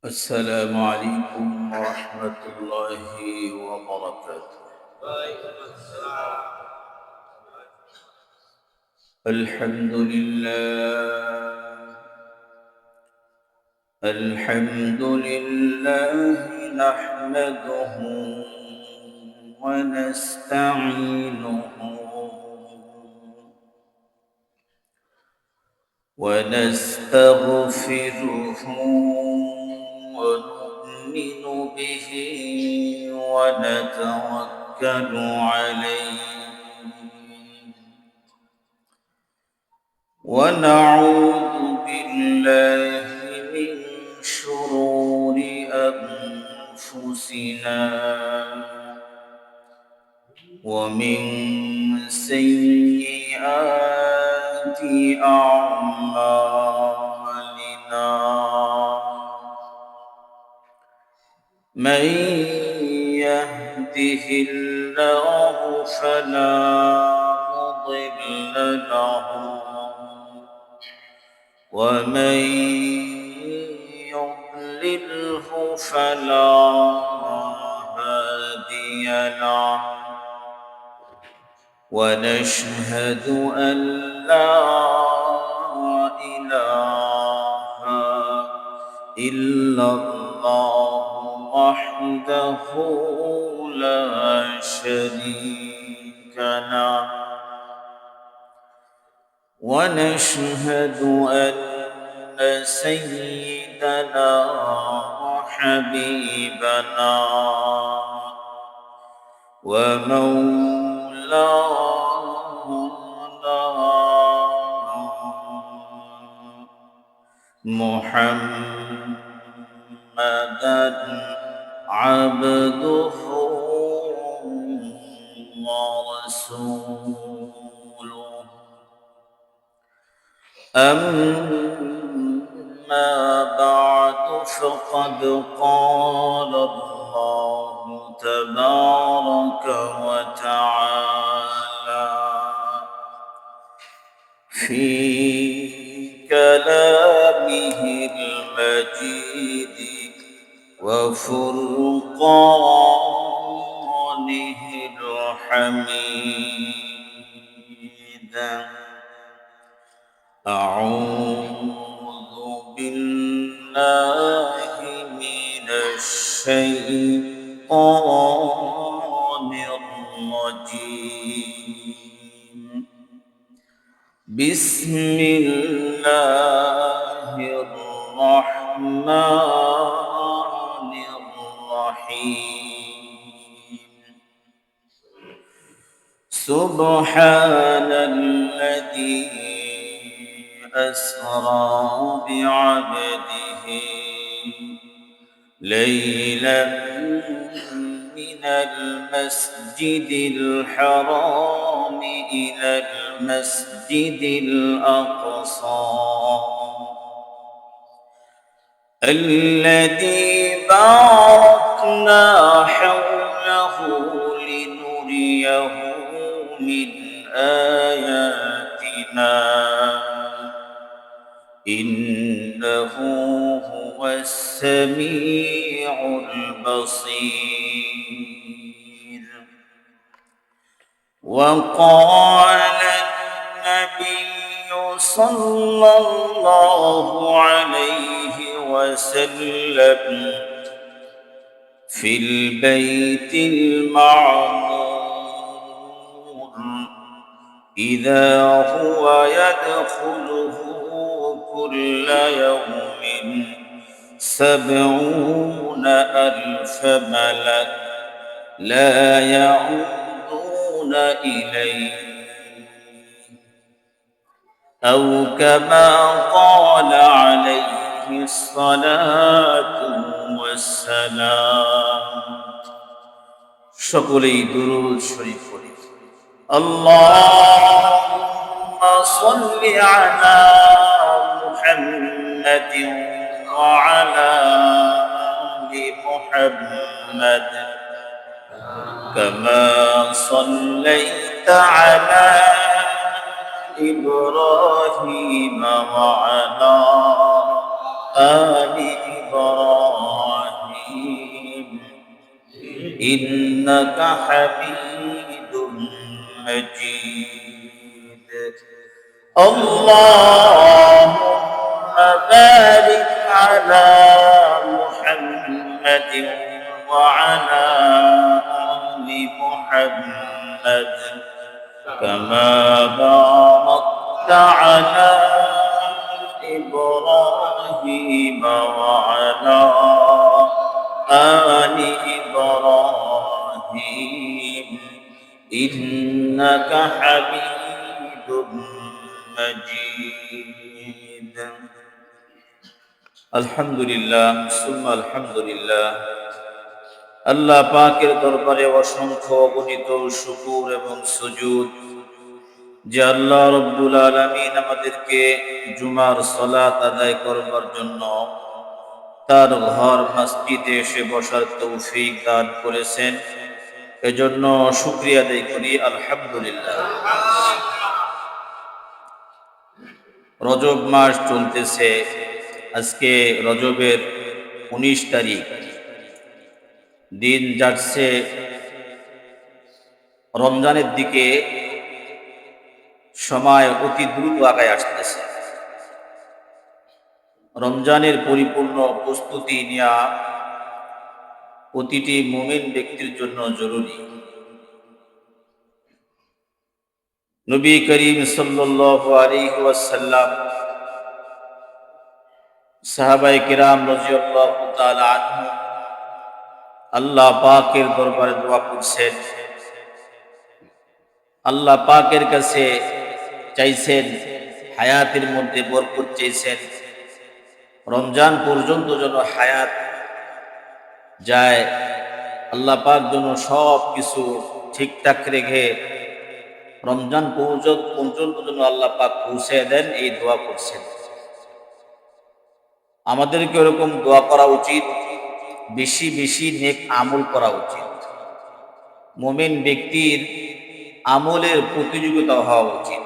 السلام عليكم ورحمة الله وبركاته. وعليكم السلام. الحمد لله الحمد لله نحمده ونستعينه ونستغفره ونؤمن به ونتوكل عليه ونعوذ بالله من شرور أنفسنا ومن سيئات أعمالنا من يهده الله فلا مضل له ومن يضلله فلا هادي له ونشهد أن لا إله إلا الله وحده لا شريك له ونشهد أن سيدنا وحبيبنا ومولانا محمدا عبده ورسوله أما بعد فقد قال الله تبارك وتعالى في كلامه المجيد وفرقانه الحميد أعوذ بالله من الشيطان الرجيم بسم الله الرحمن الرحيم سبحان الذي أسرى بعبده ليلا من المسجد الحرام إلى المسجد الأقصى الذي باركنا حوله لنريه من آياتنا إنه هو السميع البصير وقال النبي صلى الله عليه وسلم في البيت المعمور إذا هو يدخله كل يوم 70,000 ملك لا يعودون إليه أو كما قال عليه الصلاة والسلام সকলেই দুরূদ শরীফ পড়ি اللهم صل على محمد وعلى آل محمد كما صليت على إبراهيم وعلى آل إبراهيم إنك حميد مجيد اللهم بارك على محمد وعلى آل محمد كما باركت على إبراهيم وعلى آل إبراهيم إنك حميد مجيد الحمد لله ثم الحمد لله আল্লাহ পাকের দরবারে অসংখ্য অগণিত শুকর এবং সুজুদ যে আল্লাহ রব্বুল আলামিন আমাদেরকে জুমার সালাত আদায় করবার জন্য তার ঘর মসজিদে এসে বসার তৌফিক দান করেছেন, এজন্য শুকরিয়া আদায় করি আলহামদুলিল্লাহ। রজব মাস চলতেছে, আজকে রজবের 19 তারিখ। দিন যাচ্ছে রমজানের দিকে, সময় অতি দ্রুত আগায় আসতেছে। রমজানের পরিপূর্ণ প্রস্তুতি নেওয়া প্রতিটি মুমিন ব্যক্তির জন্য জরুরি। নবী করিম সাল্লাল্লাহু আলাইহি ওয়াসাল্লাম, সাহাবায়ে কিরাম রাদিয়াল্লাহু তাআলা আনহুম আল্লাহ পাকের দরবারে দোয়া করছেন, আল্লাহ পাকের কাছে চাইছেন, হায়াতের মধ্যে বরকত চাইছেন, রমজান পর্যন্ত যেন হায়াত যায়, আল্লাহ পাক যেন সব কিছু ঠিকঠাক রেখে রমজান পর্যন্ত যেন আল্লাহ পাক পৌঁছে দেন, এই দোয়া করছেন। আমাদেরকে এরকম দোয়া করা উচিত, বেশি বেশি নেক আমল করা উচিত। মুমিন ব্যক্তির আমলের প্রতিযোগিতা হওয়া উচিত,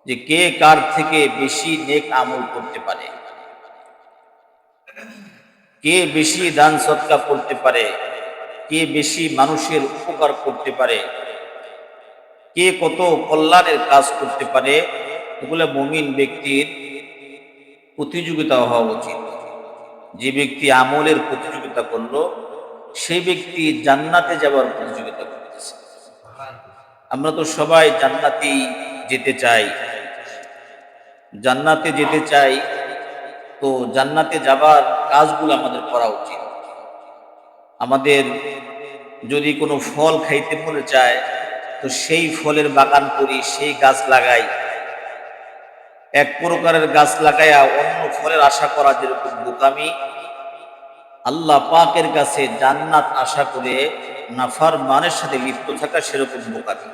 যে কে কার থেকে বেশি নেক আমল করতে পারে, কে বেশি দান সদকা করতে পারে, কে বেশি মানুষের উপকার করতে পারে, কে কত কল্যাণের কাজ করতে পারে। এগুলো মুমিন ব্যক্তির প্রতিযোগিতা হওয়া উচিত। যে ব্যক্তি আমলের প্রতিযোগিতা করলো, সেই ব্যক্তি জান্নাতে যাওয়ার প্রতিযোগিতা করতেছে। আমরা তো সবাই জান্নাতেই যেতে চাই, জান্নাতে যেতে চাই, তো জান্নাতে যাবার কাজগুলো আমাদের করা উচিত। আমাদের যদি কোনো ফল খাইতে মনে চায়, তো সেই ফলের বাগান করি, সেই গাছ লাগাই। এক প্রকারের গাছ লাগাইয়া অন্য ফলের আশা করা যেরকম বোকামি, আল্লাহ পাকের কাছে জান্নাত আশা করে নাফরমানের সাথে লিপ্ত থাকা সেরকম বোকামি।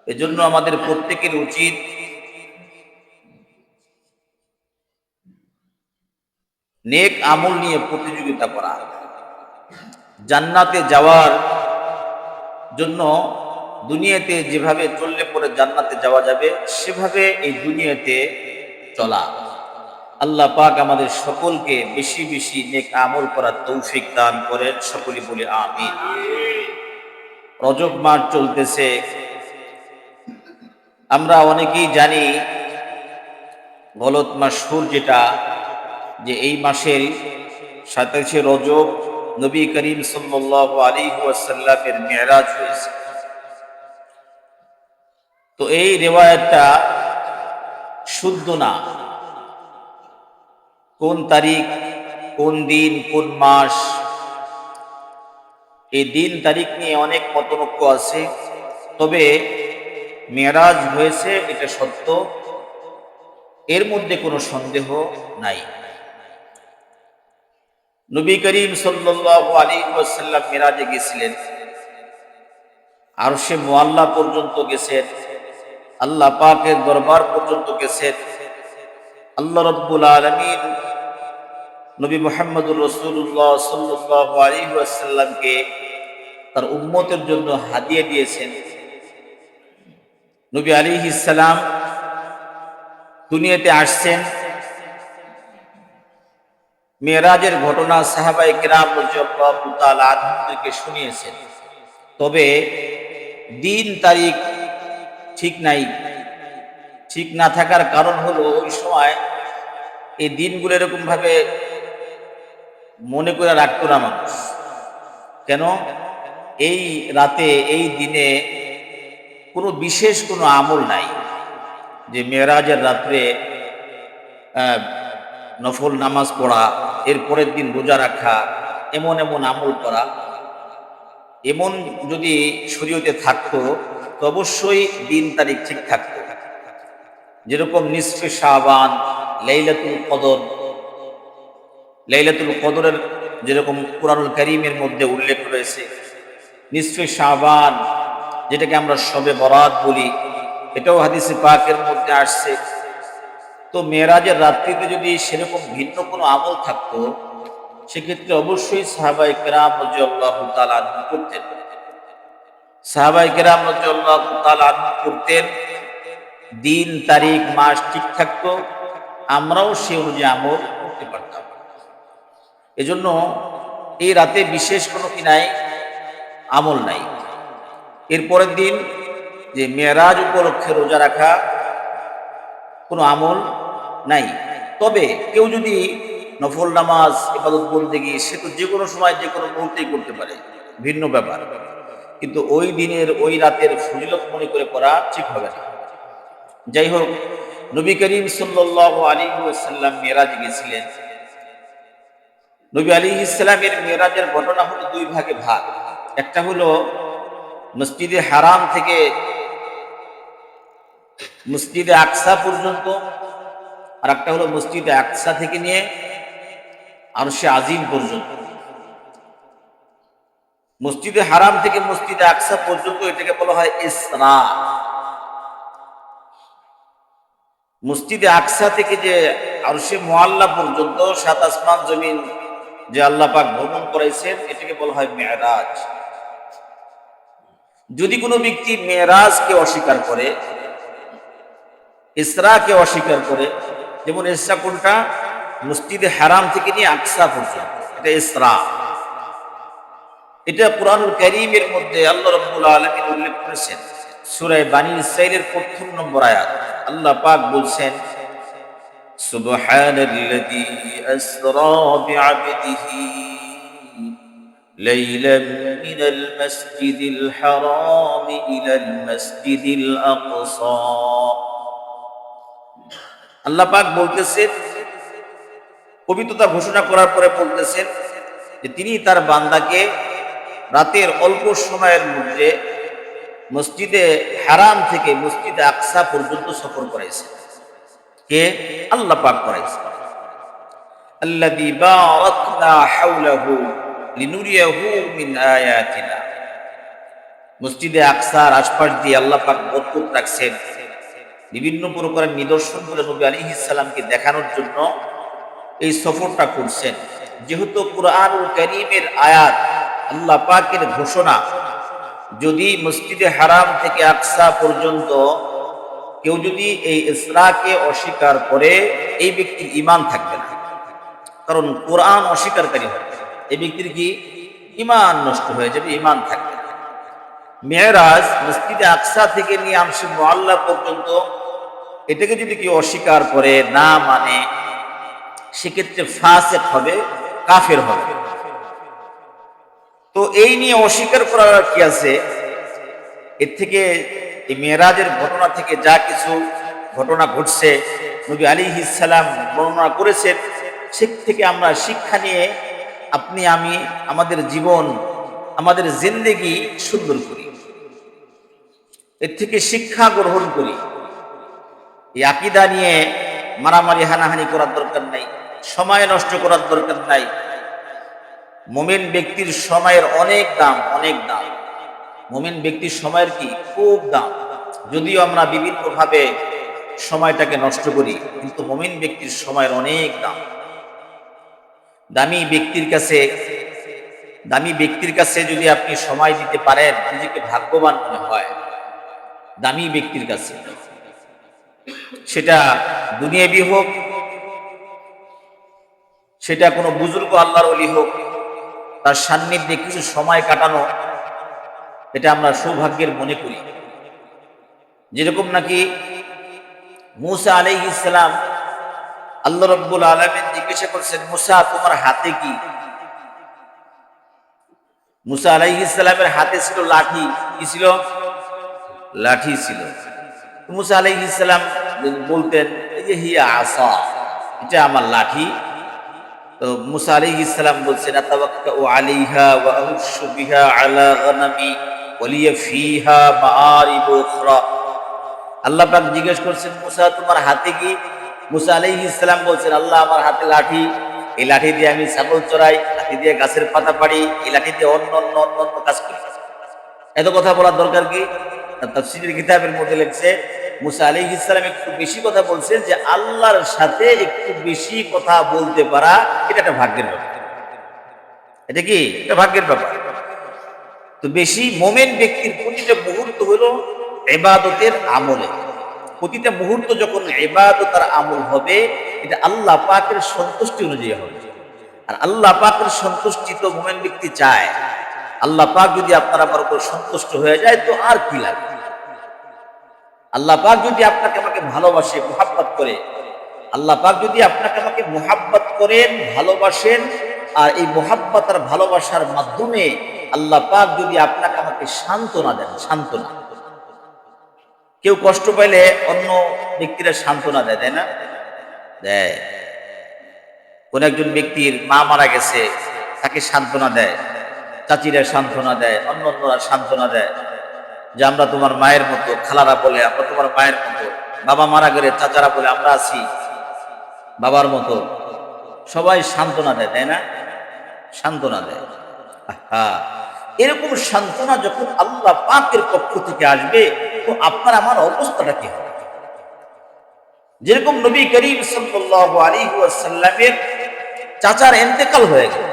এজন্য আমাদের প্রত্যেকের উচিত নেক আমল নিয়ে প্রতিযোগিতা করা, জান্নাতে যাওয়ার জন্য দুনিয়াতে যেভাবে চললে পরে জান্নাতে যাওয়া যাবে, সেভাবে এই দুনিয়াতে চলা। আল্লাহ পাক আমাদের সকলকে বেশি বেশি নেক আমল করার তৌফিক দান করেন, সকলে বলে আমিন। রজব মাস চলতেছে, আমরা অনেকেই জানি গলত মাসহুর যেটা, যে এই মাসের 27শে রজব নবী করিম সাল্লাল্লাহু আলাইহি ওয়াসাল্লামের মেরাজ হয়েছে। তো এই রিওয়ায়াতটা শুদ্ধ না। কোন তারিখ, কোন দিন, কোন মাস, এই দিন তারিখ নিয়ে অনেক মতনৈক্য আছে। তবে মেরাজ হয়েছে এটা সত্য, এর মধ্যে কোনো সন্দেহ নাই। নবী করিম সাল্লাল্লাহু আলাইহি ওয়াসাল্লাম মেরাজে গেছিলেন, আরশে মুআল্লা পর্যন্ত গেছেন, আল্লাহ পাকের দরবার পর্যন্ত গেছেন। আল্লাহ রাব্বুল আলামিন নবী মুহাম্মদুর রাসূলুল্লাহ সাল্লাল্লাহু আলাইহি ওয়াসাল্লামকে তার উম্মতের জন্য হাদিয়া দিয়েছেন। নবী আলাইহিস সালাম দুনিয়াতে আসছেন, মেরাজের ঘটনা সাহাবায়ে কেরাম রাদিয়াল্লাহু তাআলা আনহুদেরকে শুনিয়েছেন। তবে দিন তারিখ ঠিক নাই। ঠিক না থাকার কারণ হলো ওই সময় এই দিনগুলো এরকম ভাবে মনে করে রাখতো না মানুষ। কেন? এই রাতে এই দিনে কোনো বিশেষ কোনো আমল নাই যে মেরাজের রাত্রে আহ, নফল নামাজ পড়া, এর পরের দিন রোজা রাখা, এমন এমন আমল করা। এমন যদি শরীয়তে থাকতো তো অবশ্যই দিন তারিখ ঠিক থাকতো। যেরকম নিসফে শাবান, লাইলাতুল কদর, লাইলাতুল কদরের যেরকম কুরআনুল কারীমের মধ্যে উল্লেখ রয়েছে, নিসফে শাবান যেটাকে আমরা শবে বরাত বলি, এটাও হাদিসে পাকের মধ্যে আসছে। তো মেরাজের রাত্রিতে যদি সেরকম ভিন্ন কোনো আমল থাকতো সেক্ষেত্রে অবশ্যই সাহাবায়ে কেরাম রাদিয়াল্লাহু তাআলা আনহু করতেন। সাহাবায়ে কেরাম রাদিয়াল্লাহু তাআলা আনহু করতেন, দিন তারিখ মাস ঠিক থাকতো, আমরাও সে অনুযায়ী আমল করতে পারতাম। এজন্য এই রাতে বিশেষ কোনো কি নাই, আমল নাই। এরপরের দিন যে মেরাজ উপলক্ষে রোজা রাখা, কোনো আমল নাই। তবে কেউ যদি নফল নামাজ, ইবাদত বন্দেগী, সে তো যে কোনো সময় যে কোনো মুহূর্তেই করতে পারে, ভিন্ন ব্যাপার। কিন্তু ওই দিনের ওই রাতের ফজিলত মনে করে করা ঠিক হবে না। যাই হোক, নবী করিম সাল্লাল্লাহু আলাইহি ওয়াসাল্লাম মেরাজে গেছিলেন। নবী আলাইহিস সালামের মেরাজের ঘটনা হলো দুই ভাগে ভাগ। একটা হলো মসজিদে হারাম থেকে মসজিদে আকসা পর্যন্ত, আর একটা হলো মসজিদে আকসা থেকে নিয়ে আরশে আজিম পর্যন্ত। মসজিদে হারাম থেকে মসজিদে আকসা পর্যন্ত এটাকে বলা হয় ইসরা। মসজিদে আকসা থেকে যে আরশে মুআল্লা পর্যন্ত, সাত আসমান জমিন যে আল্লাহ পাক ভ্রমণ করাইছেন, এটাকে বলা হয় মেরাজ। যদি কোনো ব্যক্তি মেরাজকে অস্বীকার করে, ইসরাকে অস্বীকার করে, যেমন ইসরা কোনটা? মসজিদে হারাম থেকে নিয়ে আকসা পর্যন্ত, এটা ইসরা। এটা কুরআনুল কারীমের মধ্যে আল্লাহ রাব্বুল আলামিন উল্লেখ করেছেন। সূরা বানী ইসরাঈলের ১ম নম্বর আয়াত আল্লাহ পাক বলছেন, সুবহানাল্লাযী আসরা বিআবদিহি লাইলাম মিনাল মাসজিদিল হারাম ইলাল মাসজিদিল আকসা। আল্লাহ পাক বলতেছেন, পবিত্রতা ঘোষণা করার পরে বলতেছেন যে তিনি তার বান্দাকে রাতের অল্প সময়ের মধ্যে মসজিদে হারাম থেকে মসজিদে আকসা পর্যন্ত সফর করাইছেন। কে? আল্লাহ পাক করাইছেন। আল্লাযী বারাকনা হাওলাহু লিনুরিয়াহু মিন আয়াতিনা। মসজিদে আকসার আশপাশ দিয়ে আল্লাহ পাক বরকত রাখছেন, বিভিন্ন প্রকারের নিদর্শন করে নবী আলাইহিস সালামকে দেখানোর জন্য এই সফরটা করছেন। যেহেতু কুরআনুল কারীমের আয়াত, আল্লাহ পাকের ঘোষণা, যদি মসজিদে হারাম থেকে আকসা পর্যন্ত কেউ যদি এই ইসরাকে অস্বীকার করে, এই ব্যক্তির ঈমান থাকবে না। কারণ কোরআন অস্বীকারী হবে, এই ব্যক্তির কি ঈমান নষ্ট হয়ে যাবে, ঈমান থাকবে না। মেরাজ মসজিদে আকসা থেকে নিয়ে আরশে মুআল্লা পর্যন্ত, এটাকে যদি কেউ অস্বীকার করে, না মানে, সেক্ষেত্রে ফাসিক হবে, কাফের হবে। তো এই নিয়ে অস্বীকার করার কি আছে? এর থেকে, এই মেরাজের ঘটনা থেকে যা কিছু ঘটনা ঘটছে নবী আলাইহিস সালাম বর্ণনা করেছেন, সে থেকে আমরা শিক্ষা নিয়ে আপনি আমি আমাদের জীবন, আমাদের জিন্দেগি সুন্দর করি, এর থেকে শিক্ষা গ্রহণ করি। এই আকীদা নিয়ে মারামারি হানাহানি করার দরকার নাই, সময় নষ্ট করার দরকার নাই। মুমিন ব্যক্তির সময়ের অনেক দাম, অনেক দাম। মুমিন ব্যক্তির সময়ের কি খুব দাম। যদিও আমরা বিভিন্ন ভাবে সময়টাকে নষ্ট করি, কিন্তু মুমিন ব্যক্তির সময়ের অনেক দাম। দামি ব্যক্তির কাছে যদি আপনি সময় দিতে পারেন, নিজেকে ভাগ্যবান মনে হয়। দামি ব্যক্তির কাছে, সেটা দুনিয়াবি হোক সেটা কোনো বুজুর্গ আল্লাহর ওলি হোক, তার সান্নিধ্যে কিছু সময় কাটানো, এটা আমরা সৌভাগ্যের মনে করি। যেরকম নাকি মূসা আলাইহিস সালাম, আল্লাহ রাব্বুল আলামিন জিজ্ঞাসা করছেন, মূসা তোমার হাতে কি? মূসা আলাইহিস সালামের হাতে ছিল লাঠি। কি ছিল? লাঠি ছিল। মূসা আলাইহিস সালাম বলতেন, এই যে হিয়া আসা, এটা আমার লাঠি। তো মূসা আলাইহিস সালাম বলছেন, আতাওয়াক্কাউ আলাইহা ওয়া আহুশু বিহা আলা গনামি ওয়া লিয়া ফিহা মাআরিব উখরা। আল্লাহ পাক জিজ্ঞেস করছেন, মূসা তোমার হাতে কি? মূসা আলাইহিস সালাম বলছেন, আল্লাহ আমার হাতে লাঠি, এই লাঠি দিয়ে আমি ছাগল চড়াই, লাঠি দিয়ে গাছের পাতা পাড়ি, এই লাঠি দিয়ে অন্য অন্য অন্য অন্য কাজ করি। এত কথা বলার দরকার কি? তাফসীরের কিতাবের মধ্যে লেখছে, মূসা আলাইহিস সালাম একটু বেশি কথা বলছেন, যে আল্লাহর সাথে একটু বেশি কথা বলতে পারা এটা একটা ভাগ্যের ব্যাপার। এটা কি? এটা ভাগ্যের ব্যাপার। তো বেশি মোমেন ব্যক্তির প্রতিটা মুহূর্ত হলো ইবাদতের আমলে। প্রতিটা মুহূর্ত যখন ইবাদত আর আমল হবে, এটা আল্লাহ পাকের সন্তুষ্টি অনুযায়ী হবে। আর আল্লাহ পাকের সন্তুষ্টি তো মোমেন ব্যক্তি চায়। আল্লাহ পাক যদি আপনার আমার উপর সন্তুষ্ট হয়ে যায়, তো আর কি লাগে? আল্লাহ পাক যদি আপনাকে আমাকে ভালোবাসে, মুহাব্বত করে, আল্লাহ পাক যদি আপনাকে আমাকে মুহাব্বত করেন, ভালোবাসেন, আর এই মুহাব্বত আর ভালোবাসার মাধ্যমে আল্লাহ পাক যদি আপনাকে আমাকে সান্ত্বনা দেন, সান্ত্বনা। কেউ কষ্ট পাইলে অন্য ব্যক্তিরা সান্ত্বনা দেয়, তাই না? দেয়। কোন একজন ব্যক্তির মা মারা গেছে, তাকে সান্ত্বনা দেয়, চাচিরা সান্ত্বনা দেয়, অন্য অন্যরা সান্ত্বনা দেয়, যে আমরা তোমার মায়ের মতো। খালারা বলে আমরা তোমার মায়ের মতো। বাবা মারা গেলে চাচারা বলে আমরা আছি বাবার মতো। সবাই সান্ত্বনা দেয়, তাই না? সান্ত্বনা দেয়। হ্যাঁ, এরকম সান্ত্বনা যখন আল্লাহ পাকের পক্ষ থেকে আসবে, তো আপনার আমার অবস্থাটা কি হবে? যেরকম নবী করিম সাল্লাল্লাহু আলাইহি ওয়াসাল্লামের চাচার ইন্তেকাল হয়ে গেল।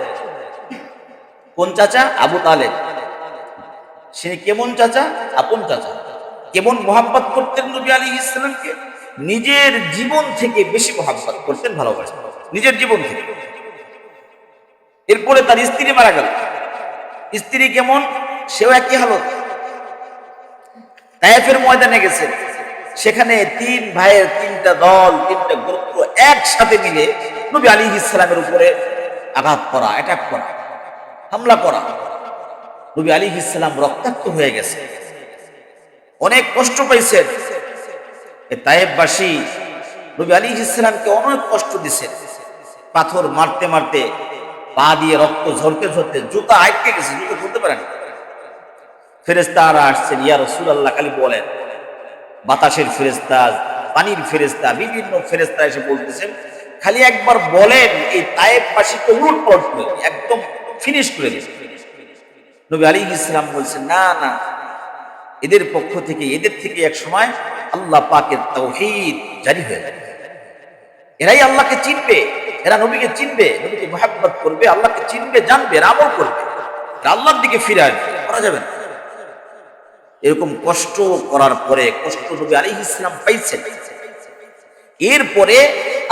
কোন চাচা? আবু তালেব। সে কেমন চাচা? আপন চাচা। কেমন মোহাব্বত করতেন নবী আলাইহিস সালামকে? নিজের জীবন থেকে বেশি মোহাব্বত করতেন, ভালোবাসতেন, নিজের জীবন থেকে। এরপরে তার স্ত্রী মারা গেল। স্ত্রী কেমন? সেও একই হালত। তায়েফের ময়দানে গেছেন, সেখানে তিন ভাইয়ের তিনটা দল, তিনটা গোত্র একসাথে মিলে নবী আলাইহিস সালামের উপরে আঘাত করা, অ্যাটাক করা, হামলা করা। নবী আলাইহিস সালাম রক্তাক্ত হয়ে গেছে, অনেক কষ্ট পাইছেন। তায়েফবাসী নবী আলাইহিস সালামকে অনেক কষ্ট দিয়েছেন। পাথর মারতে মারতে, পা দিয়ে রক্ত ঝরতে ঝরতে জুতা আটকে গেছে, জুতো খুলতে পারেন। ফেরেশতারা আসছেন, ইয়া রাসূলুল্লাহ, খালি বলেন। বাতাসের ফেরেশতা, পানির ফেরেশতা, বিভিন্ন ফেরেশতা এসে বলতেছেন, খালি একবার বলেন, এই তায়েফবাসীকে উলটপালট করে একদম ফিনিশ করে দিন। নবী আলাইহিস সালাম বলছেন, না না, এদের পক্ষ থেকে, এদের থেকে এক সময় আল্লাহ পাকের তাওহীদ জারি হয়ে যাবে। এরাই আল্লাহকে চিনবে, এরা নবীকে চিনবে, নবীকে মুহাব্বত করবে, আল্লাহকে চিনবে, জানবে, আমল করবে, আল্লাহর দিকে ফিরে আসবে। করা যাবে না। এরকম কষ্ট করার পরে, কষ্ট নবী আলাইহিস সালাম পাইছেন। এরপরে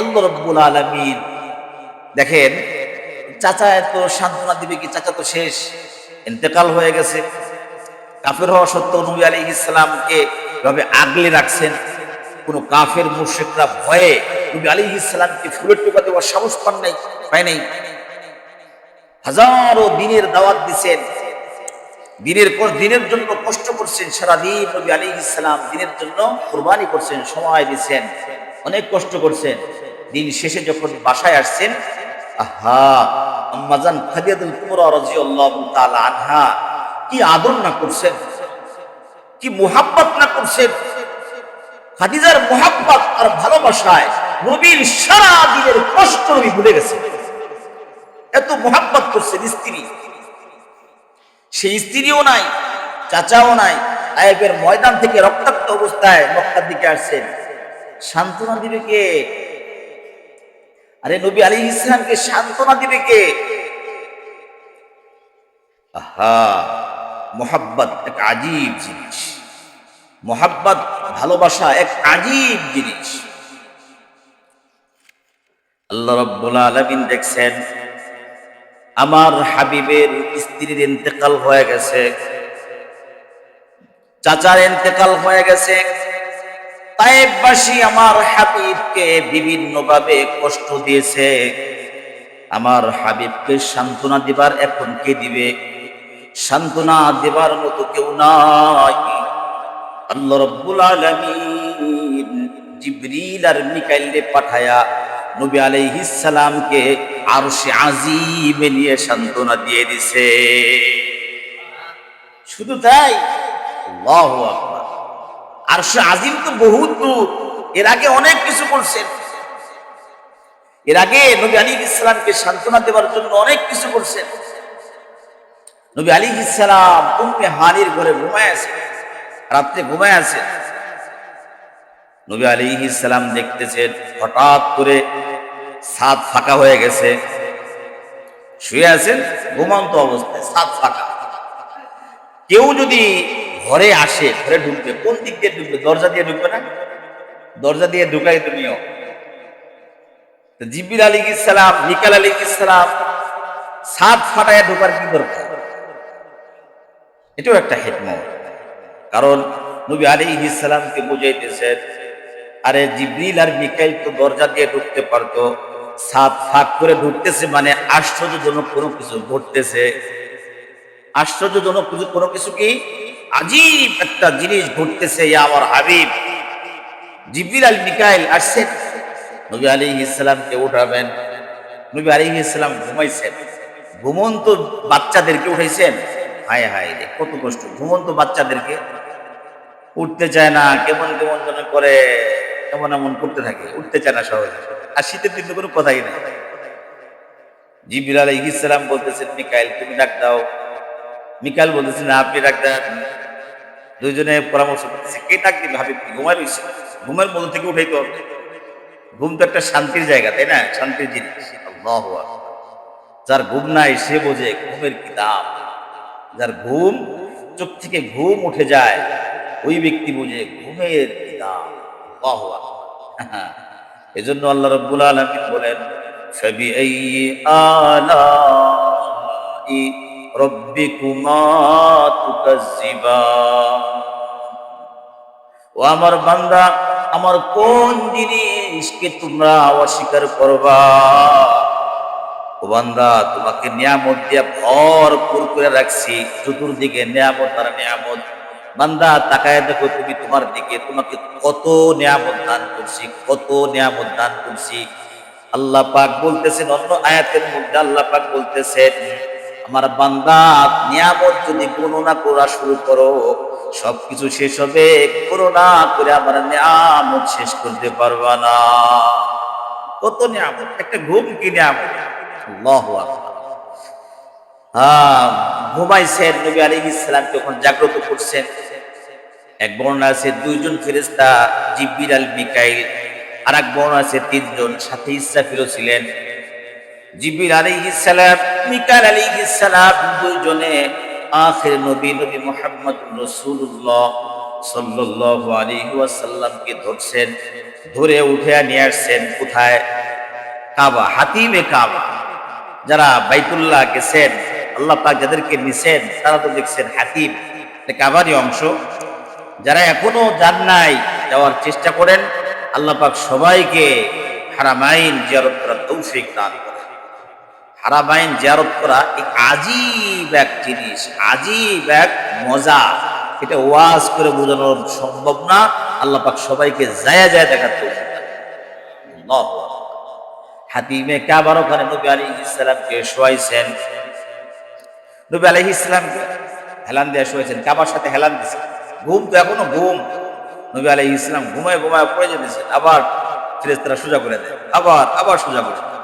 আল্লাহ রাব্বুল আলামিন দেখেন, চাচা এত সান্ত্বনা দিবে কি? চাচা তো শেষ, ইন্তেকাল হয়ে গেছে। কাফের হওয়া সত্ত্বেও নবী আলাইহিস সালামকে এভাবে আগলে রাখছেন। কোনো কাফের মুশরিকরা ভয়ে নবী আলাইহিস সালামকে ফুলের টোকা দেওয়ার সাহস পায় নাই। হাজারো দিনের দাওয়াত দিচ্ছেন, দিনের পর দিনের জন্য কষ্ট করছেন। সারাদিন নবী আলাইহিস সালাম দিনের জন্য কুরবানি করছেন, সময় দিচ্ছেন, অনেক কষ্ট করছেন। দিন শেষে যখন বাসায় আসছেন, আহা, আম্মাজান খাদিজাতুল কুবরা রাদিয়াল্লাহু তাআলা আনহা কি আদর না করছেন, কি মুহাব্বত না করছেন। খাদিজার মুহাব্বত আর ভালোবাসায় নবীর সারা দিনের কষ্ট নবী ভুলে গেছেন। এত মুহাব্বত করছেন স্ত্রী। সেই স্ত্রীও নাই, চাচাও নাই। তায়েফের ময়দান থেকে রক্তাক্ত অবস্থায় মক্কার দিকে আসছেন। সান্ত্বনা দিবে কে? আরে নবী আলাইহিস সালামকে সান্ত্বনা দিবে কে? আহা, মোহাব্বত এক আজীব জিনিস। মোহাব্বত, ভালোবাসা এক আজীব জিনিস। আল্লাহ রাব্বুল আলামিন দেখছেন আমার হাবিবের স্ত্রীর ইন্তেকাল হয়ে গেছে, চাচার ইন্তেকাল হয়ে গেছে। তায়েববাসী আমার হাবিবকে বিভিন্নভাবে কষ্ট দিয়েছে। আমার হাবিবকে সান্ত্বনা দিবার এখন কে দিবে? সান্ত্বনা দেবার মতো কেউ নাই। আল্লাহ রাব্বুল আলামিন জিবরিল আর মিকাইলকে পাঠায়া নবী আলাইহিস সালামকে আরশে আজিমে নিয়ে সান্ত্বনা দিয়ে দিছে। শুধু তাই, আল্লাহু আকবার। আরশে আজিম তো বহুত দূর, এর আগে অনেক কিছু করছেন। এর আগে নবী আলাইহিস সালামকে সান্ত্বনা দেওয়ার জন্য অনেক কিছু করছেন। নবী আলাইহিস সালাম উম্মে হানির ঘরে ঘুমায় আছে, রাত্রে ঘুমায় আছে। নবী আলাইহিস সালাম দেখতেছেন হঠাৎ করে ছাদ ফাঁকা হয়ে গেছে। শুয়ে আছেন ঘুমন্ত অবস্থায়, ছাদ ফাঁকা। কেউ যদি ঘরে আসে, ঘরে ঢুকবে, কোন দিক দিয়ে ঢুকবে? দরজা দিয়ে ঢুকবে না? দরজা দিয়ে ঢুকাই তুমিও। জিবরিল আলাইহিস সালাম, মিকাইল আলাইহিস সালাম ছাদ ফাটায় ঢোকার কি দরকার? এটাও একটা হিকমত। কারণ নবী আলাইহিস সালামকে বুঝাইতেছেন, আরে জিবরিল আর মিকাইল তো দরজা দিয়ে ঢুকতে পারতো, ছাদ ফাঁক করে ঢুকতেছে মানে আশ্চর্যজনক কোনো কিছু ঘটতেছে। আশ্চর্যজনক কোনো কিছু কি আজীব একটা জিনিস ঘটতেছে। ইয়া আমার হাবিব জিবরিল আর মিকাইল আসছেন, নবী আলাইহিস সালামকে উঠাবেন। নবী আলাইহিস সালাম ঘুমাইছেন, ঘুমন্ত বাচ্চাদেরকে উঠাইছেন। হায় হায় রে, কত কষ্ট! ঘুমন্ত বাচ্চাদেরকে উঠতে চায় না, কেমন কেমন যেন করে, এমন এমন করতে থাকে, উঠতে চায় না সহজে। আর শীতের দিন তো কোনো কথাই নাই। জিবরিল আলাইহিস সালাম বলতেছেন, মিকাইল তুমি ডাক দাও। মিকাইল বলতেছেন, আপনি ডাক দেন। দুইজনে পরামর্শ করতেছে, কে ডাক দিবে? হাবিব কি ঘুমায় রয়েছে? ঘুমের মধ্যে থেকে উঠাইতে হবে। ঘুম তো একটা শান্তির জায়গা, তাই না? শান্তির জিনিস। আল্লাহু আকবার। যার ঘুম নাই সে বোঝে ঘুমের কি দাম। যার ঘুম, চোখ থেকে ঘুম উঠে যায়, ওই ব্যক্তি বোঝে ঘুমের কি দাম। আল্লাহু আকবার। এজন্য আল্লাহ রাব্বুল আলামিন বলেন, ফাবিআইয়ি আলাই রাব্বিকুমা তুকাজ্জিবান। ও আমার বান্দা, আমার কোন জিনিসকে তোমরা অস্বীকার করবা? ও বান্দা, তোমাকে নিয়ামত দিয়া ভরপুর করে রাখছি, চতুর্দিকে নিয়ামত আর নিয়ামত। বান্দা তাকায় দেখো তুমি তোমার দিকে, তোমাকে কত নিয়ামত দান করছি, কত নিয়ামত দান করছি। আল্লাহ পাক বলতেছেন অন্য আয়াতের মধ্যে, আল্লাহ পাক বলতেছেন, আমার বান্দা নিয়ামত যদি গণনা করা শুরু করো, সবকিছু শেষ হবে, গণনা করে আমার নিয়ামত শেষ করতে পারবা না। কত নিয়ামত! একটা ঘুম কি নিয়ামত! আল্লাহু আকবার। ঘুমাইছেন, নবী আলাইহিস সালাম যখন জাগ্রত করছেন, এক বর্ণনা আছে দুইজন ফেরেশতা, জিবরিল আর মিকাইল। আর এক বর্ণনা আছে তিনজন, সাথে ইসরাফিলও ছিলেন। জিবরিল আলাইহিস সালাম, মিকাইল আলাইহিস সালাম দুইজনে আখির নবী মুহাম্মদুর রাসূলুল্লাহ সাল্লাল্লাহু আলাইহি ওয়াসাল্লামকে ধরছেন, ধরে উঠে নিয়ে আসছেন কোথায়? কাবা, হাতিমে কাবা। যারা বাইতুল্লাহ গেছেন, আল্লাহ পাক যাদেরকে নিছেন, তারা তো দেখছেন হাতিম, কাবারই অংশ। যারা এখনো যান নাই, যাওয়ার চেষ্টা করেন। আল্লাহ পাক সবাইকে হারামাইন জিয়ারত করার তৌফিক দান করেন। হারামাইন জিয়ারত করা এক আজীব এক জিনিস, আজীব এক মজা। এটা ওয়াজ করে বোঝানো সম্ভব না। আল্লাহ পাক সবাইকে যায় যায় দেখার তৌফিক দান করেন। আল্লাহু আকবার। হাতিমে কাবার ওখানে নবী আলাইহিস সালামকে শোয়াইছেন। নবী আলাইহিস সালামকে হেলান দিয়ে শোয়াইছেন, কাবার সাথে হেলান দিয়েছেন। ঘুম তো এখনো ঘুম। নবী আলাইহিস সালাম ঘুমায় ঘুমায় পড়ে যেতেছেন, আবার ফেরেশতারা সোজা করে দেয়, আবার আবার সোজা করে দেয়।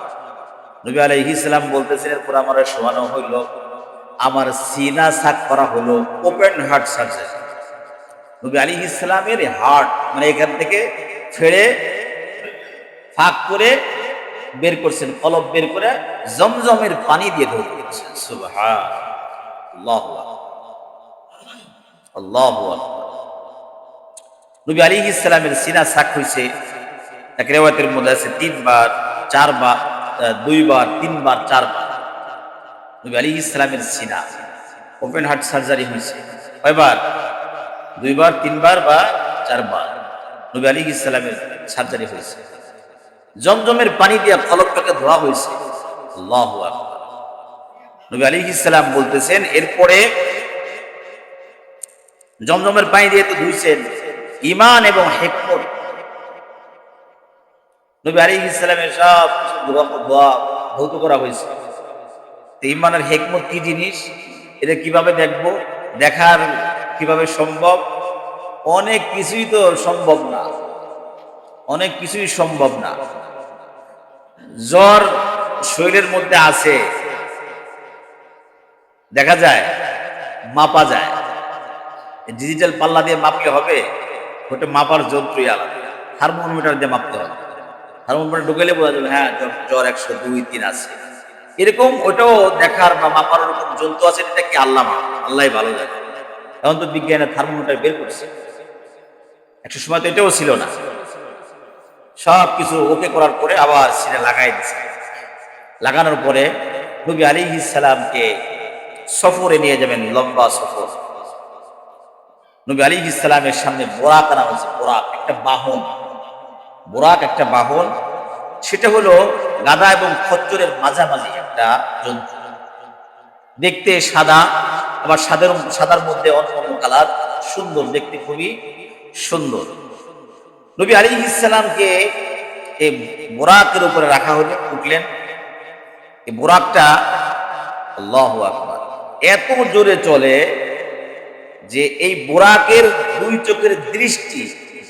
নবী আলাইহিস সালাম বলতেছেন, এরপর আমার শোয়ানো হইল, আমার সিনা সাক করা হলো, ওপেন হার্ট সার্জারি। নবী আলাইহিস সালামের হার্ট মানে এখান থেকে ফেড়ে ফাঁক করে বের করছেন, কলব বের করে জমজমের পানি দিয়ে ধরে দিচ্ছেন। সুবহানাল্লাহ, আল্লাহু আকবার। নবী আলাইহিস সালামের সিনা সাক হইছে, এক রিওয়ায়াতের মধ্যে আছে 3 বার, 4 বার, 2 বার, 3 বার, 4 বার নবী আলাইহিস সালামের সিনা ওপেন হার্ট সার্জারি হয়েছে। কয়বার? 2 বার, 3 বার বা 4 বার নবী আলাইহিস সালামের সার্জারি হয়েছে। জমজমের পানি দিয়ে ফলকটাকে ধোয়া হয়েছে। আল্লাহু আকবার। নবী আলাইহিস সালাম বলতেছেন, এরপরে জমজমের পানি দিয়ে তো ধুইছেন, ঈমান এবং হিকমত নবী আলাইহিস সালামের সব দোয়া ভৌত করা হয়েছে। ঈমান আর হিকমত কি জিনিস, এটা কিভাবে দেখব? দেখার কিভাবে সম্ভব? অনেক কিছুই তো সম্ভব না, অনেক কিছুই সম্ভব না। জ্বর শরীরের মধ্যে আছে, দেখা যায়, মাপা যায়। ডিজিটাল পাল্লা দিয়ে মাপলে হবে? ওটা মাপার যন্ত্রই আলাদা, থার্মোমিটার দিয়ে মাপতে হবে। থার্মোমিটার ঢুকাইলে বোঝা যাবে হ্যাঁ জ্বর 102-3 আছে। এরকম ওটাও দেখার বা মাপার ওরকম যন্ত্র আছে, এটা কি আল্লাহ আল্লাহ ভালো জানে। এখন তো বিজ্ঞানের থার্মোমিটার বের করছে, একটা সময় তো এটাও ছিল না। সব কিছু ওকে করার পরে আবার সেটা লাগাই দিচ্ছে। লাগানোর পরে নবী আলাইহিস সালামকে সফরে নিয়ে যাবেন, লম্বা সফর। নবী আলাইহিস সালামের সামনে বোরাক আনা হয়েছে। বোরাক একটা বাহন, বোরাক একটা বাহন। সেটা হলো গাধা এবং খচ্চরের মাঝামাঝি একটা জন্তু, দেখতে সাদা, আবার সাদার মধ্যে অন্য অন্য কালার, সুন্দর দেখতে, খুবই সুন্দর। নবী আলাইহিস সালামকে এই বোরাকের উপরে রাখা হলো, উঠলেন। এই বোরাকটা আল্লাহু আকবার এত জোরে চলে যে এই বোরাকের 2 চোখের দৃষ্টি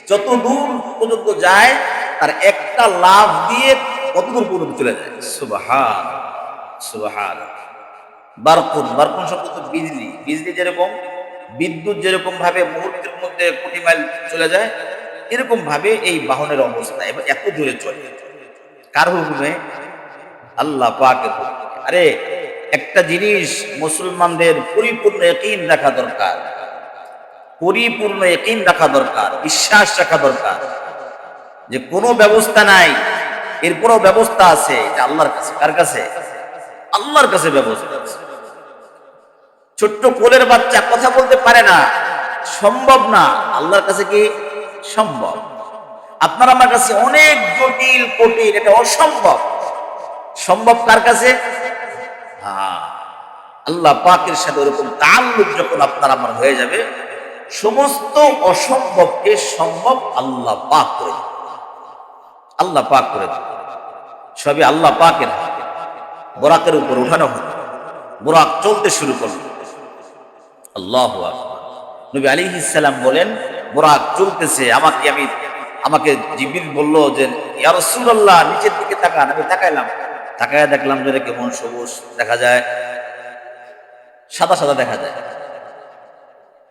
যত দূর পর্যন্ত যায়, তার একটা লাফ দিয়ে কত দূর পর্যন্ত চলে যায়। সুবহান সুবহান। বারকুন, বারকুন শব্দ তো বিজলি। বিজলি যেরকম, বিদ্যুৎ যেরকম ভাবে মুহূর্তের মধ্যে কোটি মাইল চলে যায়, এরকম ভাবে এই বাহনের অবস্থা এবার এত জোরে চলে। কার হুকুমে? আল্লাহ পাকের হুকুমে। আরে একটা জিনিস মুসলমানদের পরিপূর্ণ ইয়াকিন রাখা দরকার, পরিপূর্ণ ইয়াকিন রাখা দরকার, বিশ্বাস রাখা দরকার যে কোনো ব্যবস্থা নাই, এরপরও ব্যবস্থা আছে। এটা আল্লাহর কাছে। কার কাছে? আল্লাহর কাছে ব্যবস্থা আছে। ছোট্ট কোলের বাচ্চা কথা বলতে পারে না, সম্ভব না। আল্লাহর কাছে কি সম্ভব? আপনার আমার কাছে অনেক জটিল কঠিন, এটা অসম্ভব। সম্ভব কার কাছে? হ্যাঁ, আল্লাহ পাকের সাথে ওরকম তাআল্লুক যখন আপনার আমার হয়ে যাবে, সমস্ত অসম্ভবকে সম্ভব আল্লাহ পাক করে দেন। আল্লাহ পাক করে দেন, সবই আল্লাহ পাকের হাতে। বোরাকের উপর উঠানো হলো, বোরাক চলতে শুরু করলো। আল্লাহু আকবার। নবী আলাইহিস সালাম বলেন, বোরাক চলতেছে, আমাকে জিবরিল বলল যে ইয়া রাসূলুল্লাহ নিচের দিকে তাকান। আমি তাকাইলাম, তাকায় দেখলাম যে কেমন সবুজ দেখা যায়, সাদা সাদা দেখা যায়।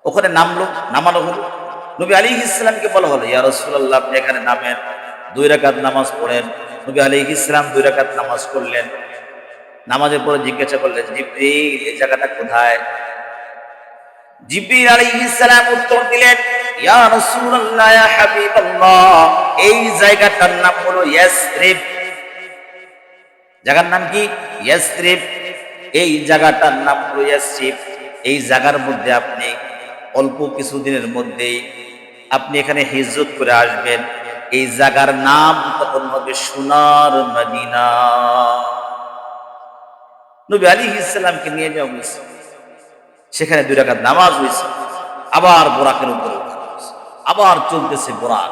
ওখানে নামানো হলো। নবী আলাইহিস সালামকে বলা হলো, ইয়া রাসূলুল্লাহ আপনি এখানে নামেন, 2 রাকাত নামাজ পড়েন। নবী আলাইহিস সালাম 2 রাকাত নামাজ পড়লেন। নামাজের পরে জিজ্ঞাসা করলেন, জিবরিল এই জায়গাটা কোথায়? জিবরিল আলাইহিস সালাম উত্তর দিলেন, ইয়া রাসূলুল্লাহ ইয়া হাবিবাল্লাহ, এই জায়গাটার নাম হলো ইয়াসরিব। জায়গার নাম কি? ইয়াসরিব। এই জায়গাটার নাম হলো ইয়াসরিব। এই জায়গার মধ্যে আপনি অল্প কিছুদিনের মধ্যেই আপনি এখানে হিজরত করে আসবেন। এই জায়গার নাম তখন হবে সোনার মদিনা। নবী আলাইহিস সালামকে নিয়ে যাওয়া হয়েছে, সেখানে 2 রাকাত নামাজ হয়েছে। আবার বোরাকের উপরে উঠানো হয়েছে, আবার চলতেছে বোরাক।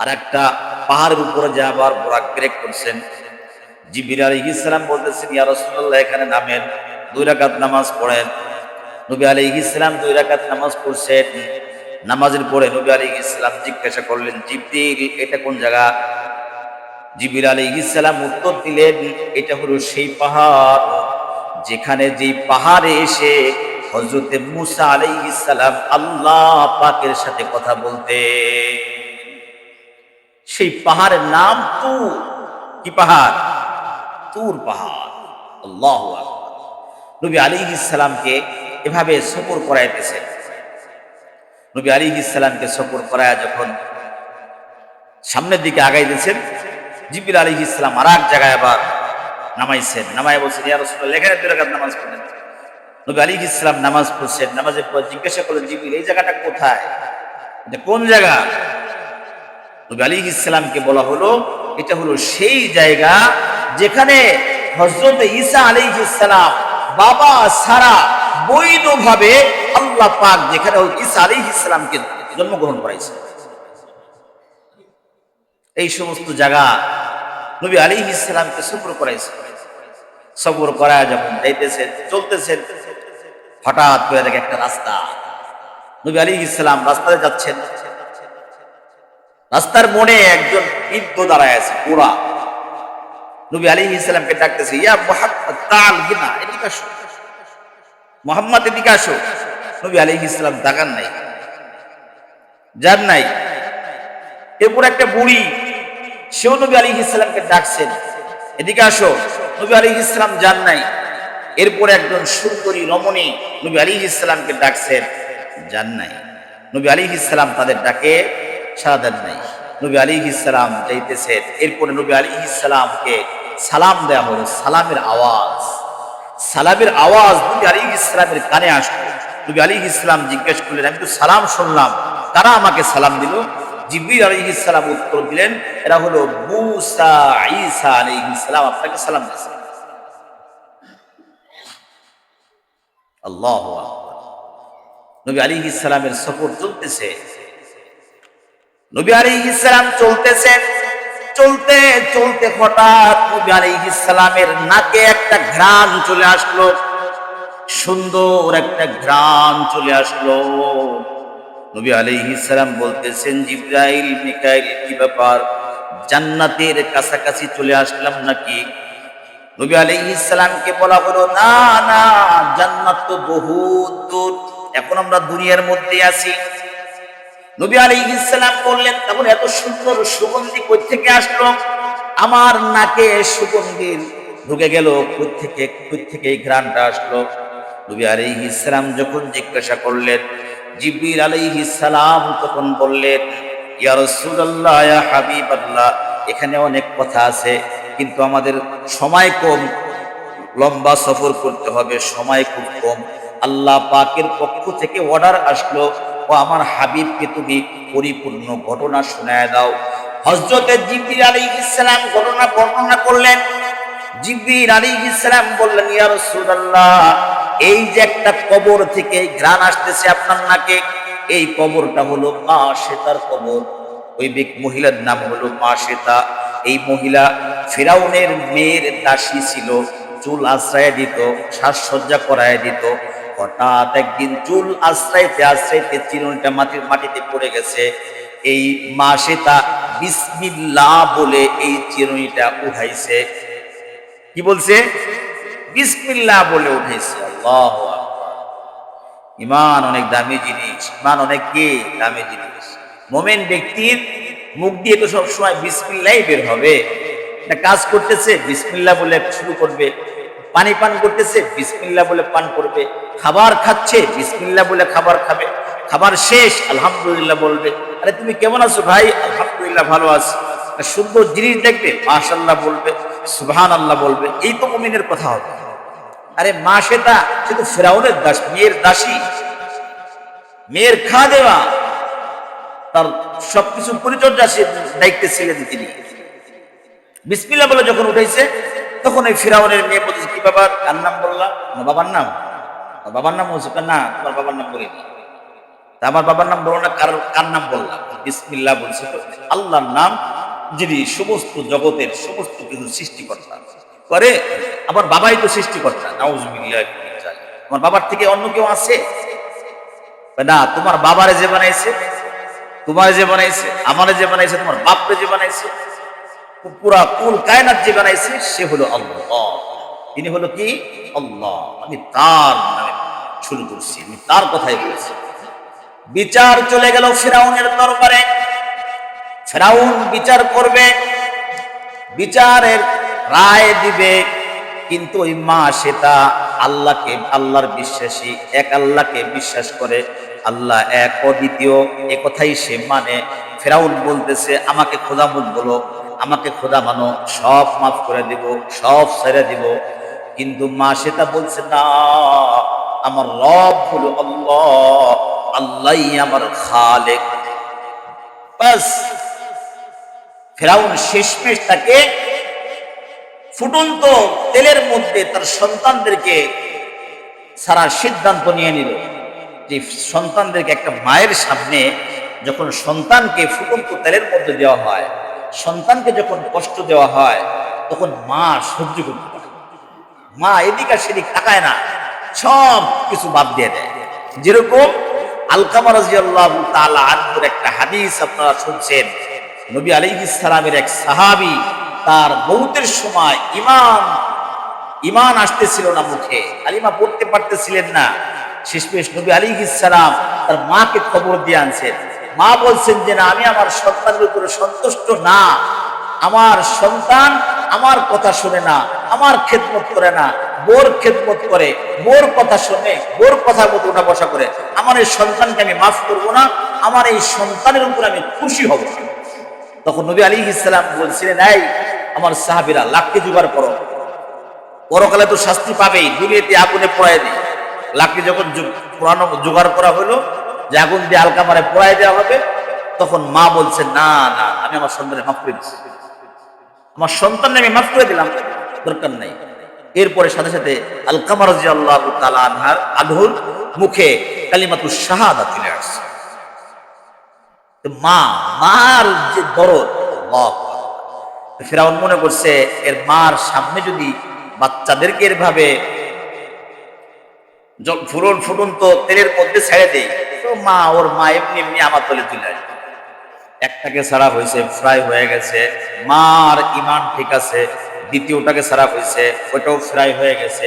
আর একটা পাহাড়ের উপরে যে আবার বোরাক ব্রেক করছেন। জিবরিল আলাইহিস সালাম বলতেছেন, ইয়া রাসূলুল্লাহ এখানে নামেন, 2 রাকাত নামাজ পড়েন। নবী আলাইহিস সালাম 2 রাকাত নামাজ পড়ছেন। নামাজের পরে নবী আলাইহিস সালাম জিজ্ঞাসা করলেন, জিবরিল এটা কোন জায়গা? জিবরিল আলাইহিস সালাম উত্তর দিলেন, এটা হলো সেই পাহাড় যেখানে, যেই পাহাড়ে এসে হযরতে মূসা আলাইহিস সালাম আল্লাহ পাকের সাথে কথা বলতে। সেই পাহাড়ের নাম তুর। কি পাহাড়? তুর পাহাড়। আল্লাহু আকবার। নবী আলাইহিস সালামকে এভাবে সফর করাইতেছে। নবী আলাইহিস সালামকে সফর করায় যখন সামনের দিকে আগাইতেছেন, জিবরিল আলাইহিস সালাম আর এক জায়গায় আবার নামাইছেন, নামায় বলছেন ইয়া রাসূলুল্লাহ এখানে 2 রাকাত নামাজ পড়েন। নবী আলাইহিস সালাম নামাজ পড়ছেন, নামাজের পর জিজ্ঞাসা করলেন জিবরিল এই জায়গাটা কোথায়, এটা কোন জায়গা? নবী আলাইহিস সালামকে বলা হলো এটা হলো সেই জায়গা যেখানে হযরত ঈসা আলাইহিস সালাম বাবা ছাড়া বৈধভাবে আল্লাহ পাক যেখানে ঈসা আলাইহিস সালামকে জন্মগ্রহণ করাইছেন। এই সমস্ত জায়গা নবী আলাইহিস সালামকে সফর করাইছে। সফর করা যখন যাইতেছেন চলতেছেন, হঠাৎ করে দেখে একটা রাস্তা, নবী আলাইহিস সালাম রাস্তায় যাচ্ছেন, রাস্তার মোড়ে একজন বৃদ্ধ দাঁড়ায় আছে বুড়া। নবী আলাইহিস সালামকে ডাকতেছে ইয়া মুহাম্মদ তাআল বিনা, এদিকে আসো মুহাম্মদ, এদিকে আসো। নবী আলাইহিস সালাম তাকান নাই, যান নাই। এরপর একটা বুড়ি, সেও নবী আলাইহিস সালামকে ডাকছেন এদিকে আসো, নবী আলাইহিস সালাম যান নাই। এরপর একজন সুন্দরী রমণী নবী আলাইহিস সালামকে ডাকছেন, যান নাই। নবী আলাইহিস সালাম তাদের ডাকে সাড়া দেন নাই। নবী আলাইহিস সালাম যাইতেছেন, এরপরে নবী আলাইহিস সালামকে সালাম দেয়া হলো। সালামের আওয়াজ, সালামের আওয়াজ নবী আলাইহিস সালামের কানে আসলো। নবী আলাইহিস সালাম জিজ্ঞেস করলেন আমি তো সালাম শুনলাম, কারা আমাকে সালাম দিল? জিবরিল আলাইহিস সালাম উত্তর দিলেন এরা হলো মূসা ঈসা আলাইহিস সালাম আপনাকে সালাম দিয়েছে। আল্লাহু আকবার। নবী আলাইহিস সালামের সফর চলতেছে, নবী আলাইহিস সালাম চলতেছেন, চলতে চলতে হঠাৎ নবী আলাইহিস সালামের নাকে একটা ঘ্রাণ চলে আসলো, সুন্দর একটা ঘ্রাণ চলে আসলো। নবী আলাইহিস সালাম বলতেছেন জিবরাইল মিকাইল কি ব্যাপার, জান্নাতের কাছাকাছি চলে আসলাম নাকি? নবী আলাইহিস সালামকে বলা হলো না না, জান্নাত তো বহুত দূর, এখন আমরা দুনিয়ার মধ্যে আছি। নবী আলাইহিস সালাম বললেন তখন এত সুন্দর সুগন্ধি কই থেকে আসলো? আমার নাকে সুগন্ধি ঢুকে গেল কই থেকে এই ঘ্রাণটা আসলো? নবী আলাইহিস সালাম যখন জিজ্ঞাসা করলেন, জিবরিল আলাইহিস সালাম তখন বললেন ইয়া রাসূলুল্লাহ ইয়া হাবিবাল্লাহ, এখানে অনেক কথা আছে কিন্তু আমাদের সময় কম, লম্বা সফর করতে হবে, সময় খুব কম। আল্লাহ পাকের পক্ষ থেকে অর্ডার আসলো ও আমার হাবিবকে তুমি পরিপূর্ণ ঘটনা শোনায় দাও। হযরত জিবরিল আলাইহিস সালাম ঘটনা বর্ণনা করলেন। জিবরিল আলাইহিস সালাম বললেন ইয়া রাসূলুল্লাহ, এই যে একটা কবর থেকে ঘ্রাণ আসতেছে আপনার নাকে, এই কবরটা হলো মা শ্বেতার কবর। ওই মহিলার নাম হলো মা শ্বেতা। এই মহিলা ফিরাউনের মেয়ের দাসী ছিল, চুল আশ্রয় দিত, সাজসজ্জা করায় দিত। হঠাৎ একদিন চুল আশ্রাইতে আশ্রাইতে চিরুনিটা মাটিতে পড়ে গেছে। এই মা শ্বেতা বিসমিল্লাহ বলে এই চিরুনিটা উঠাইছে। কি বলছে? বিসমিল্লাহ বলে উঠাইছে। আল্লাহু আকবার। ঈমান অনেক দামি জিনিস, ঈমান অনেক কি দামি জিনিস। মুমিন ব্যক্তির মুখ দিয়ে তো সবসময় বিসমিল্লাহই বের হবে। একটা কাজ করতেছে বিসমিল্লাহ বলে শুরু করবে, পানি পান করতেছে বিসমিল্লাহ বলে পান করবে, খাবার খাচ্ছে বিসমিল্লাহ বলে খাবার খাবে, খাবার শেষ আলহামদুলিল্লাহ বলবে। আরে তুমি কেমন আছো ভাই? আলহামদুলিল্লাহ ভালো আছি। সুন্দর জিনিস দেখবে মাশাআল্লাহ বলবে, সুবহানাল্লাহ বলবে। এই তো মুমিনের কথা হবে। আরে মা শ্বেতা সে তো ফিরাউনের দাস, মেয়ের দাসী, মেয়ের খাদেমা, তার সবকিছু পরিচর্যা সে দায়িত্বে ছিলেন তিনি। বিসমিল্লাহ বলে যখন উঠাইছে তখন এই ফিরাউনের মেয়ে বলছে কি বাবা কার নাম বললাম? বাবার নাম? বাবার নাম বলছে না, তোমার বাবার নাম বলিনি। আমার বাবার নাম বলো না, কার নাম বললাম? বিসমিল্লাহ বলছে। আল্লাহর নাম যিনি সমস্ত জগতের সমস্ত কিছু সৃষ্টিকর্তা করে, আমার বাবাই তো সৃষ্টিকর্তা। নাউজুবিল্লাহ। আমার বাবার থেকে অন্য কেউ আছে না? তোমার বাবারে যে বানাইছে, তোমার যে বানাইছে, আমারে যে বানাইছে, তোমার বাপরে যে বানাইছে, পুরা কুল কায়নাত যে বানাইছে সে হলো আল্লাহ। তিনি হলো কি? আল্লাহ। আমি তার নামে শুরু করছি, আমি তার কথাই বলছি। বিচার চলে গেল ফিরাউনের দরবারে। ফিরাউন বিচার করবে, বিচারের রায় দিবে। কিন্তু ওই মা শ্বেতা আল্লাহকে, আল্লাহর বিশ্বাসী, এক আল্লাহকে বিশ্বাস করে। আল্লাহ এক, অদ্বিতীয়, এ কথাই সে মানে। ফিরাউন বলতেছে আমাকে খোদামুদ বলো, আমাকে খোদা মানো, সব মাফ করে দিব, সব ছেড়ে দিব। কিন্তু মা সেটা বলছে না, আমার রব হলো আল্লাহ, আল্লাহই আমার খালেক। বাস ফেরাউন শেষমেশ তাকে ফুটন্ত তেলের মধ্যে তার সন্তানদেরকে ছাড়ার সিদ্ধান্ত নিয়ে নিল। যে সন্তানদেরকে, একটা মায়ের সামনে যখন সন্তানকে ফুটন্ত তেলের মধ্যে দেওয়া হয়, সন্তানকে যখন কষ্ট দেওয়া হয়, তখন মা সহ্য করতে পারে। মা এদিক আর সেদিক তাকায় না, সব কিছু বাদ দিয়ে দেয়। যেরকম আলকামা রাদিয়াল্লাহু তাআলা আনহুর একটা হাদিস আপনারা শুনছেন, নবী আলাইহিস সালামের এক সাহাবী, তার মউতের সময় ইমান আসতেছিল না মুখে, কালিমা পড়তে পারতেছিলেন না। শেষমেশ নবী আলাইহিস সালাম তার মাকে খবর দিয়ে আনছেন। মা বলছেন যে না, আমি আমার সন্তানের উপরে সন্তুষ্ট না, আমার সন্তান আমার কথা শুনে না, আমার খেদমত করে না, বোর খেদমত করে, বোর কথা শুনে, বোর কথার মতো উঠা বসা করে। আমার এই সন্তানকে আমি মাফ করবো না, আমার এই সন্তানের উপর আমি খুশি হব। তখন নবী আলাইহিস সালাম বলছিলেন, এই আমার সাহাবীরা, লাকড়ি জোগাড় করো, পরকালে তো শাস্তি পাবেই, দুনিয়াতে আগুনে পোড়ায় দিই। লাকড়ি যখন পুরানো জোগাড় করা হলো যে আগুন দিয়ে আলকামারে পোড়ায় দেওয়া হবে, তখন মা বলছে, না না, আমি আমার সন্তানের মাফ করে দিচ্ছি, আমার সন্তানকে আমি মাফ করে দিলাম, দরকার নাই। এরপরে সাথে সাথে আলকামা রাদিয়াল্লাহু তাআলা আনহুর মুখে কালিমাতুশ শাহাদা চলে আসছে। মার যে দরদ, আল্লাহু আকবার। ফিরআউন মনে করছে এর মার সামনে যদি বাচ্চাদেরকে এভাবে ফুটন্ত তেলের মধ্যে ছেড়ে দেয়, তো ওর মা এমনি এমনি আমার তলে চলে আসবে। একটাকে ছাড়া হয়েছে, ফ্রাই হয়ে গেছে, মার ইমান ঠিক আছে। দ্বিতীয়টাকে ছাড়া হয়েছে, ওটাও ফ্রাই হয়ে গেছে,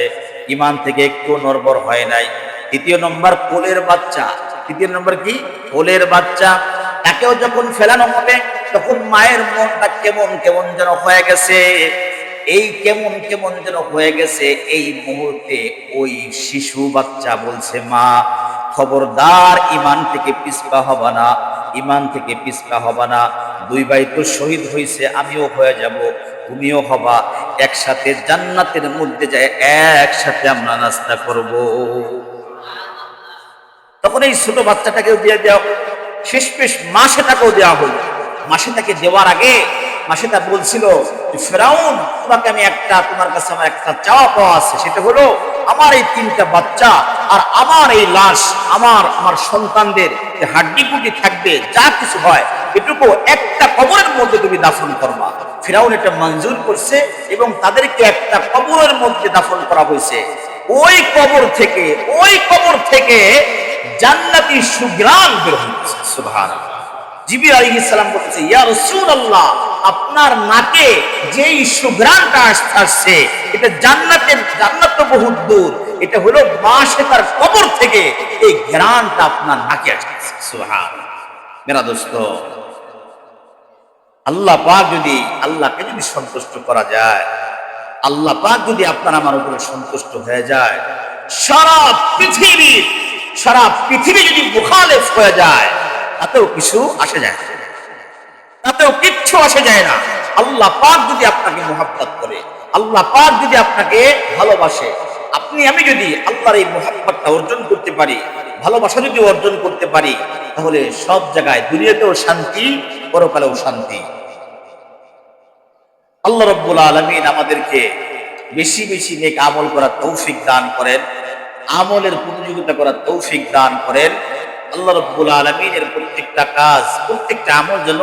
ইমান থেকে একটু নড়বড় হয় নাই। তৃতীয় নম্বর কোলের বাচ্চা। তৃতীয় নম্বর কি? কোলের বাচ্চা। তাকেও যখন ফেলানো হবে, তখন মায়ের মনটা কেমন কেমন যেন হয়ে গেছে। এই কেমন কেমন যেন হয়ে গেছে, এই মুহূর্তে ওই শিশু বাচ্চা বলছে, মা খবরদার, ইমান থেকে পিছপা হবা না, ইমান থেকে পিছপা হবা না। দুই ভাই তো শহীদ হয়েছে, আমিও হয়ে যাব, তুমিও হবা, একসাথে জান্নাতের মধ্যে যায় একসাথে আমরা নাস্তা করব। তখন এই ছোট বাচ্চাটাকেও দিয়ে দেওয়া, শেষমেশ মাসেটাকেও দেওয়া হলো। মাসেটাকে দেওয়ার আগে মাসেটা বলছিল, ফেরাউন, তোমাকে আমি তোমার কাছে আমার একটা চাওয়া পাওয়া আছে, সেটা হলো আমার এই 3টা বাচ্চা আর আমার এই লাশ, আমার সন্তানদের হাড্ডি কুটি থাকবে, যা কিছু হয় এটুকু একটা কবরের মধ্যে তুমি দাফন করবা। ফেরাউন এটা মঞ্জুর করছে এবং তাদেরকে একটা কবরের মধ্যে দাফন করা হয়েছে। ওই কবর থেকে জান্নাতি সুঘ্রাণ বের হচ্ছে। সুবহানাল্লাহ। জিবরিল আলাইহিস সালাম বলতেছে, ইয়া রাসূলুল্লাহ, আপনার নাকে যেই সুঘ্রাণটা আসছে, এটা জান্নাত তো বহুত দূর, এটা হলো মাসেতার কবর থেকে এই ঘ্রাণটা আপনার নাকে আসছে। সুবহানাল্লাহ। মেরা দোস্ত, আল্লাহকে যদি সন্তুষ্ট করা যায়, আল্লাহ পাক যদি আপনার আমার উপরে সন্তুষ্ট হয়ে যায়, সারা পৃথিবী যদি মুখালেফ হয়ে যায়, তাতেও কিছু আসে যায় না, তাতেও কিচ্ছু আসে যায় না। আল্লাহ পাক যদি আপনাকে মুহাব্বত করে, আল্লাহ পাক যদি আপনাকে ভালোবাসে, আমি যদি আল্লাহর এই মুহাব্বতটা অর্জন করতে পারি, ভালোবাসা যদি অর্জন করতে পারি, তাহলে সব জায়গায়, দুনিয়াতেও শান্তি, পরকালেও শান্তি। আল্লাহ রাব্বুল আলামিন আমাদেরকে বেশি বেশি নেক আমল করার তৌফিক দান করেন, আমলের প্রতিযোগিতা করার তৌফিক দান করেন। আল্লাহ রাব্বুল আলামিনের প্রত্যেকটা কাজ, প্রত্যেকটা আমল যেন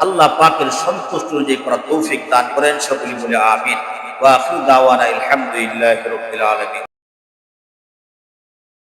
আল্লাহ পাকের সন্তুষ্ট অনুযায়ী করার তৌফিক দান করেন। সকলেই বলে আমিন। ওয়া আখিরু দাওয়ানা আলহামদুলিল্লাহি রাব্বিল আলামিন।